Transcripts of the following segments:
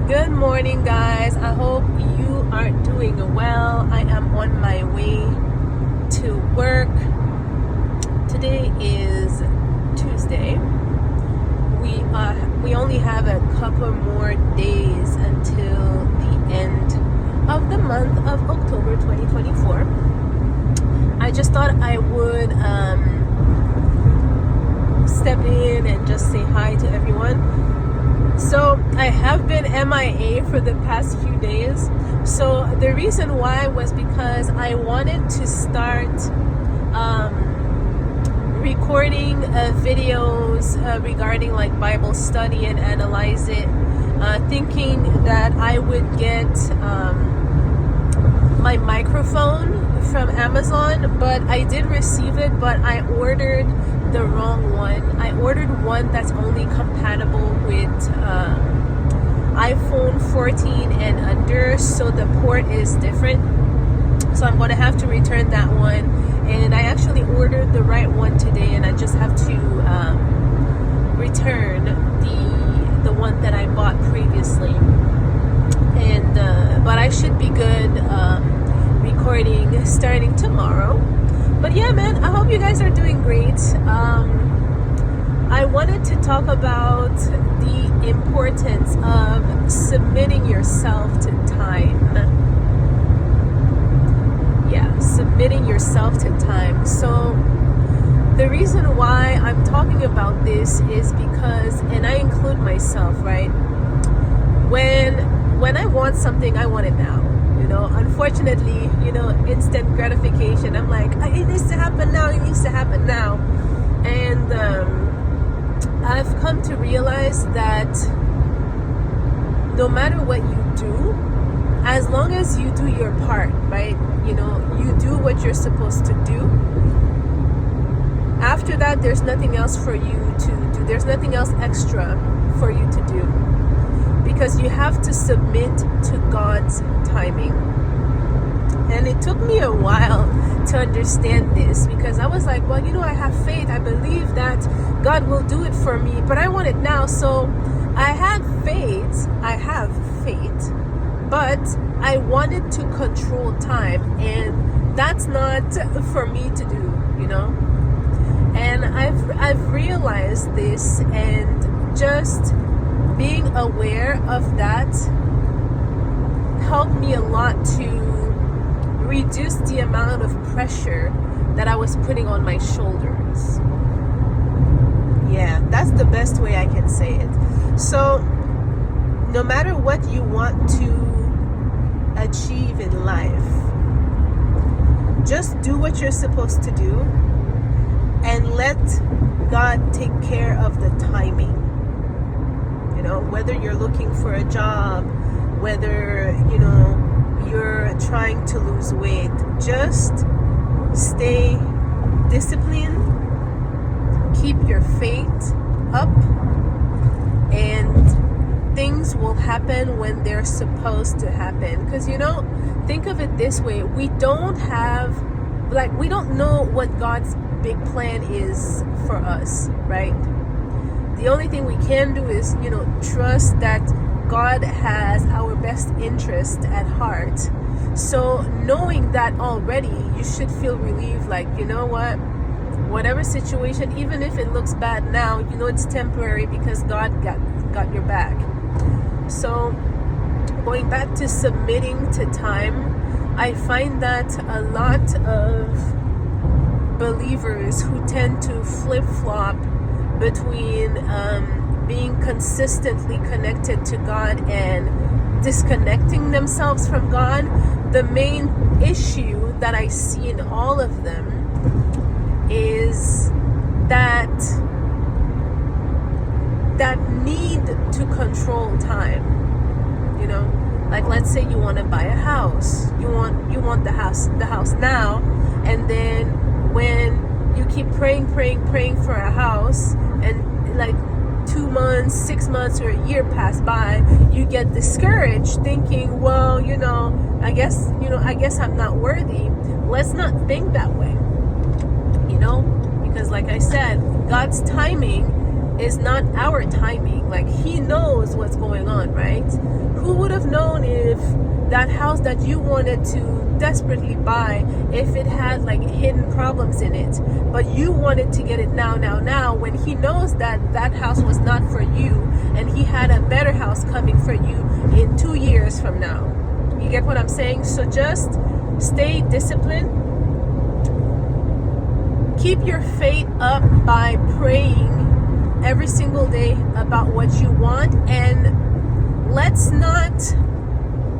Good morning, guys. I hope you are doing well. I am on my way to work. Today is Tuesday. We only have a couple more days until the end of the month of October 2024. I just thought I would step in and just say hi to everyone. So I have been MIA for the past few days. So the reason why was because I wanted to start recording videos regarding like Bible study and analyze it, thinking that I would get my microphone from Amazon, but I did receive it, but I ordered the wrong one. I ordered one that's only compatible with iPhone 14 and under, so the port is different. So I'm going to have to return that one, and I actually ordered the right one today, and I just have to return the one that I bought previously. And but I should be good recording starting tomorrow. But yeah, man, I hope you guys are doing great. I wanted to talk about the importance of submitting yourself to time. Yeah, submitting yourself to time. So the reason why I'm talking about this is because, and I include myself, right? When I want something, I want it now. Unfortunately, instant gratification. I'm like, it needs to happen now. It needs to happen now. And I've come to realize that no matter what you do, as long as you do your part, right? You do what you're supposed to do. After that, there's nothing else for you to do. There's nothing else extra for you to do. Because you have to submit to God's timing. And it took me a while to understand this, because I was like, well, I have faith. I believe that God will do it for me, but I want it now. So I have faith, but I wanted to control time, and that's not for me to do, And I've realized this, and just being aware of that helped me a lot to reduce the amount of pressure that I was putting on my shoulders. Yeah, that's the best way I can say it. So no matter what you want to achieve in life, just do what you're supposed to do and let God take care of the timing. Whether you're looking for a job, whether, you're trying to lose weight, just stay disciplined, keep your faith up, and things will happen when they're supposed to happen. Because, think of it this way. We don't know what God's big plan is for us, right? The only thing we can do is, trust that God has our best interest at heart. So knowing that already, you should feel relieved, like, whatever situation, even if it looks bad now, it's temporary because God got your back. So going back to submitting to time, I find that a lot of believers who tend to flip-flop between being consistently connected to God and disconnecting themselves from God, the main issue that I see in all of them is that need to control time. Like, let's say you want to buy a house, you want the house now, and then when you keep praying for a house, and like 2 months, 6 months, or a year pass by, you get discouraged, thinking, well, I guess I'm not worthy. Let's not think that way, because like I said, God's timing is not our timing. Like, he knows what's going on, right? Who would have known if that house that you wanted to desperately buy, if it had like hidden problems in it, but you wanted to get it now, when he knows that that house was not for you and he had a better house coming for you in 2 years from now. You get what I'm saying? So just stay disciplined. Keep your faith up by praying every single day about what you want, and let's not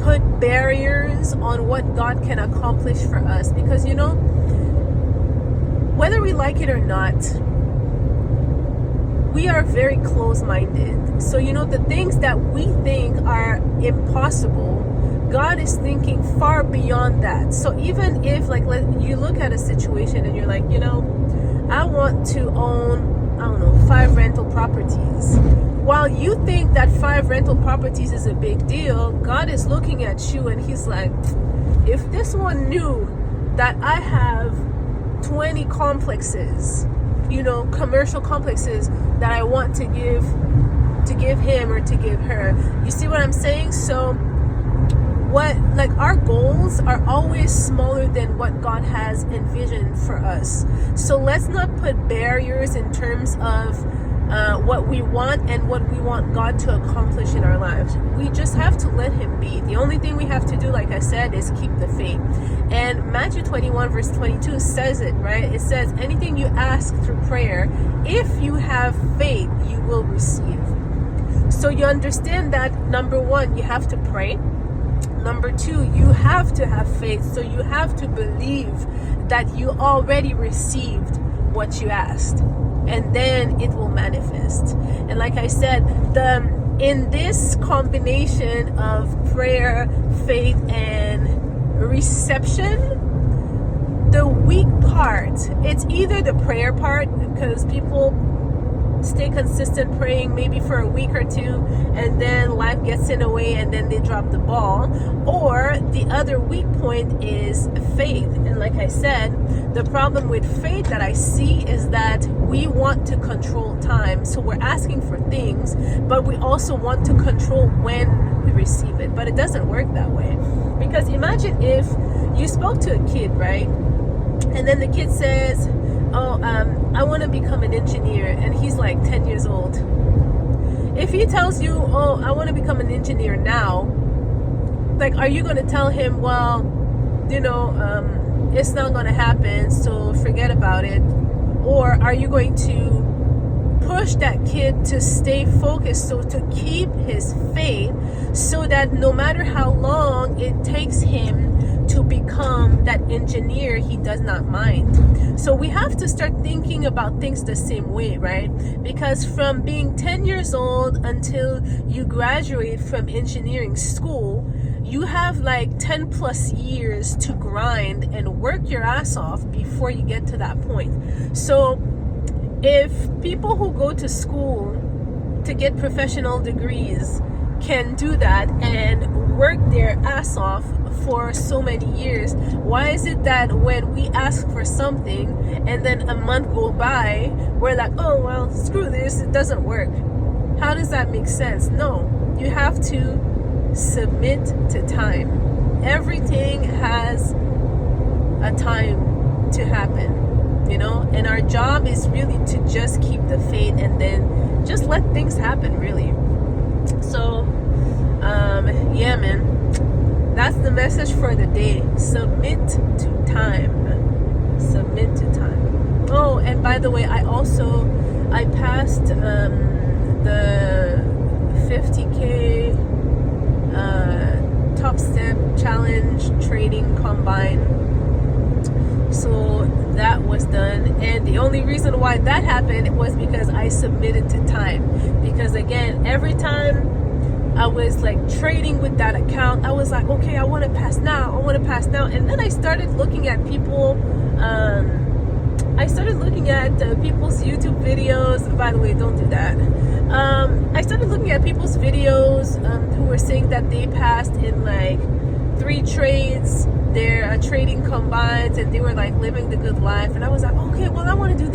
put barriers on what God can accomplish for us, because you know, whether we like it or not, we are very close-minded. So you know, the things that we think are impossible, God is thinking far beyond that. So even if like you look at a situation and you're like, you know, I want to own, I don't know, 5 rental properties. While you think that 5 rental properties is a big deal, God is looking at you and he's like, if this one knew that I have 20 complexes, you know, commercial complexes that I want to give him or to give her. You see what I'm saying? So our goals are always smaller than what God has envisioned for us. So let's not put barriers in terms of what we want and what we want God to accomplish in our lives. We just have to let him be. The only thing we have to do, like I said, is keep the faith. And Matthew 21 verse 22 says it, right? It says, anything you ask through prayer, if you have faith, you will receive. So you understand that, number 1, you have to pray. Number 2, you have to have faith. So you have to believe that you already received what you asked, and then it will manifest. And like I said, in this combination of prayer, faith, and reception, the weak part, it's either the prayer part, because people stay consistent praying maybe for a week or 2, and then life gets in the way and then they drop the ball, or the other weak point is faith. And like I said, the problem with faith that I see is that we want to control time. So we're asking for things, but we also want to control when we receive it. But it doesn't work that way, because imagine if you spoke to a kid, right? And then the kid says, I want to become an engineer, and he's like 10 years old. If he tells you, I want to become an engineer now, like, are you going to tell him, well, you know, it's not going to happen, so forget about it? Or are you going to push that kid to stay focused, so to keep his faith, so that no matter how long it takes him to become that engineer, he does not mind? So we have to start thinking about things the same way, right? Because from being 10 years old until you graduate from engineering school, you have like 10 plus years to grind and work your ass off before you get to that point. So if people who go to school to get professional degrees can do that and work their ass off for so many years, why is it that when we ask for something and then a month go by, we're like, oh well, screw this, it doesn't work? How does that make sense? No, you have to submit to time. Everything has a time to happen, you know, and our job is really to just keep the faith and then just let things happen, really. So yeah, man, that's the message for the day. Submit to time. Submit to time. Oh, and by the way, I passed the 50K Top Step Challenge Training Combine. So that was done, and the only reason why that happened was because I submitted to time. Because again, every time I was like trading with that account, I was like, okay, I want to pass now, and then I started looking at people. I started looking at people's YouTube videos. By the way, don't do that. I started looking at people's videos who were saying that they passed in like 3 trades, their trading combines, and they were like living the good life. And I was like, okay, well, I want to do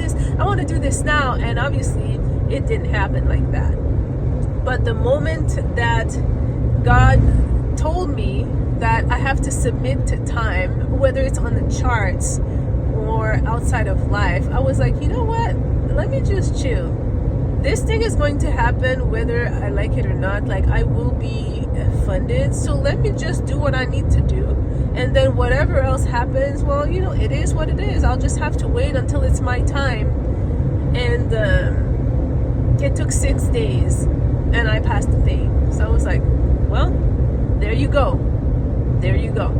this now. And obviously, It didn't happen like that. But the moment that God told me that I have to submit to time, whether it's on the charts or outside of life, I was like, you know what? Let me just chill. This thing is going to happen whether I like it or not. Like, I will be funded. So let me just do what I need to do. And then whatever else happens, well, it is what it is. I'll just have to wait until it's my time. And it took 6 days and I passed the thing. So I was like, well, there you go. There you go.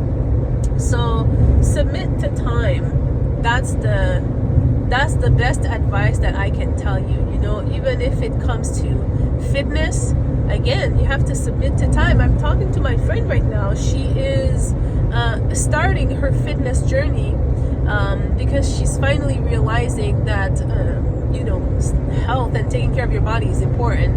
So submit to time. That's the best advice that I can tell you. Even if it comes to fitness, again, you have to submit to time. I'm talking to my friend right now. She is starting her fitness journey because she's finally realizing that health and taking care of your body is important.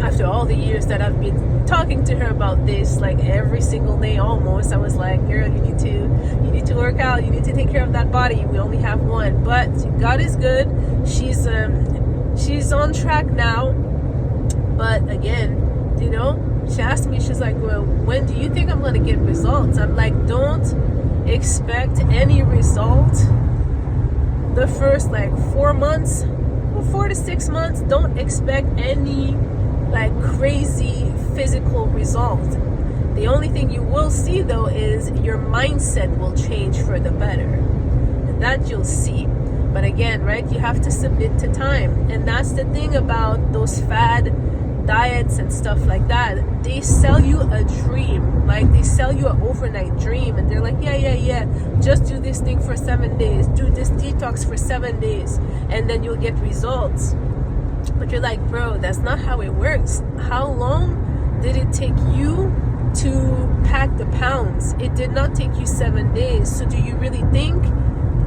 After all the years that I've been talking to her about this, like every single day almost, I was like, girl, you need to work out, you need to take care of that body. We only have one. But God is good. She's on track now. But again, she asked me, she's like, well, when do you think I'm gonna get results? I'm like, don't expect any result the first 4 months, 4 to 6 months. Don't expect any crazy physical result. The only thing you will see though is your mindset will change for the better. That you'll see. But again, right, you have to submit to time. And that's the thing about those fad diets and stuff like that. They sell you a dream. They sell you an overnight dream, and they're like, yeah, just do this thing for 7 days, do this detox for 7 days, and then you'll get results. But you're like, bro, that's not how it works. How long did it take you to pack the pounds? It did not take you 7 days. So do you really think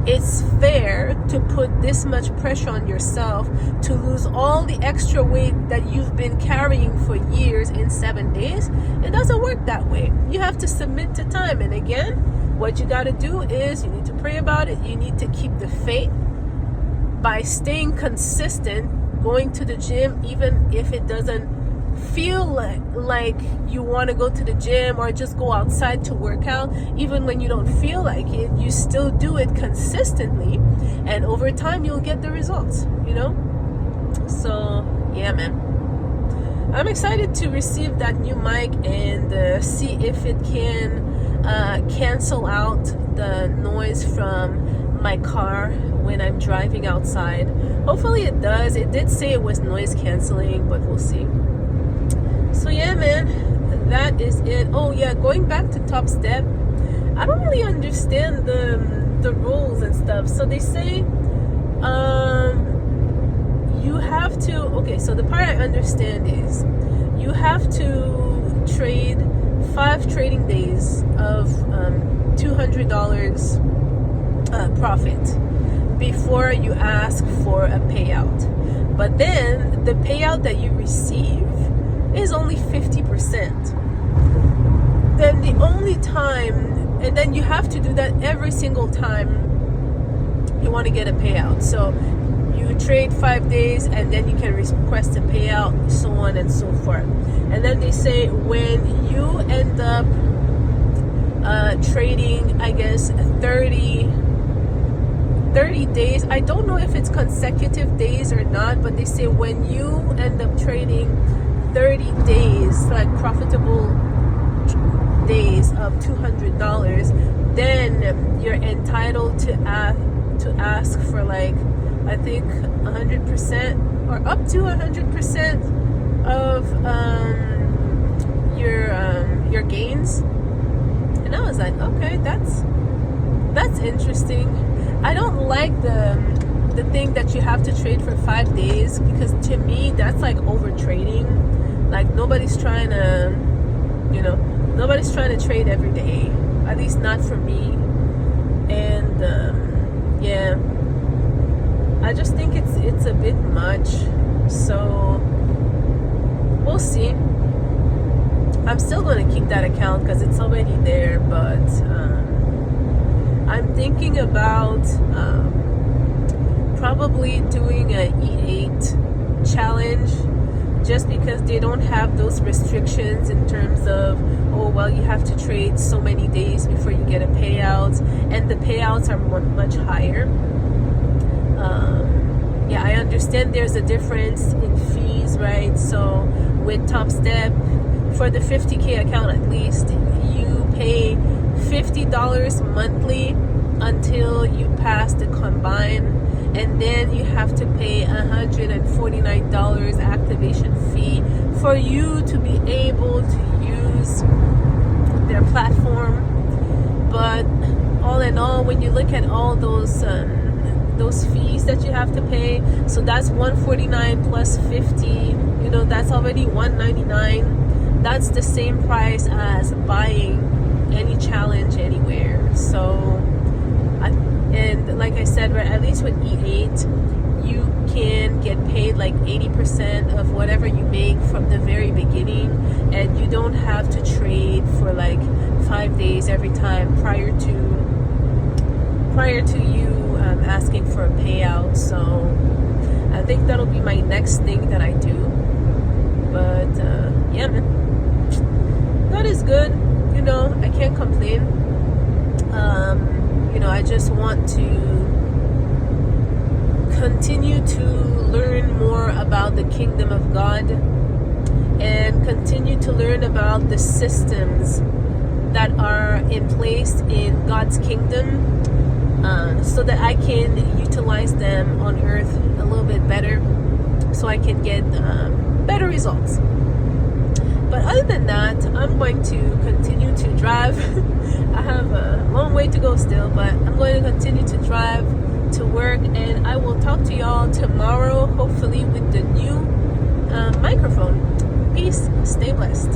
it's fair to put this much pressure on yourself to lose all the extra weight that you've been carrying for years in 7 days? It doesn't work that way. You have to submit to time. And again, what you got to do is you need to pray about it. You need to keep the faith by staying consistent, going to the gym, even if it doesn't feel like you want to go to the gym, or just go outside to work out. Even when you don't feel like it, you still do it consistently, and over time you'll get the results. So yeah, man, I'm excited to receive that new mic and see if it can cancel out the noise from my car when I'm driving outside. Hopefully it does. It did say it was noise canceling, but we'll see. So yeah, man, that is it. Oh yeah, going back to Top Step, I don't really understand the rules and stuff. So they say you have to, okay, so the part I understand is you have to trade 5 trading days of $200 profit before you ask for a payout. But then the payout that you receive is only 50%. Then the only time, and then you have to do that every single time you want to get a payout. So you trade 5 days and then you can request a payout, so on and so forth. And then they say when you end up trading, I guess 30 days, I don't know if it's consecutive days or not, but they say when you end up trading 30 days, profitable days of $200, then you're entitled to ask for I think 100% or up to 100% of your gains. And I was like, okay, that's interesting. I don't like the thing that you have to trade for 5 days, because to me that's over trading. Nobody's trying to trade every day, at least not for me. And yeah, I just think it's a bit much. So we'll see. I'm still going to keep that account because it's already there, but I'm thinking about probably doing a E8 challenge, just because they don't have those restrictions in terms of, oh well, you have to trade so many days before you get a payout, and the payouts are much higher. Yeah, I understand there's a difference in fees, right? So with Top Step, for the 50K account at least, you pay $50 monthly until you pass the combine, and then you have to pay $149 activation fee for you to be able to use their platform. But all in all, when you look at all those fees that you have to pay, so that's $149 plus $50, that's already $199. That's the same price as buying any challenge anywhere. So and like I said, right, at least with E8, you can get paid like 80% of whatever you make from the very beginning, and you don't have to trade for like 5 days every time prior to you asking for a payout. So I think that'll be my next thing that I do. But yeah, man, God is good. I can't complain. I just want to continue to learn more about the kingdom of God, and continue to learn about the systems that are in place in God's kingdom, so that I can utilize them on earth a little bit better, so I can get better results. But other than that, I'm going to continue to drive. I have a long way to go still, but I'm going to continue to drive to work, and I will talk to y'all tomorrow, hopefully with the new microphone. Peace. Stay blessed.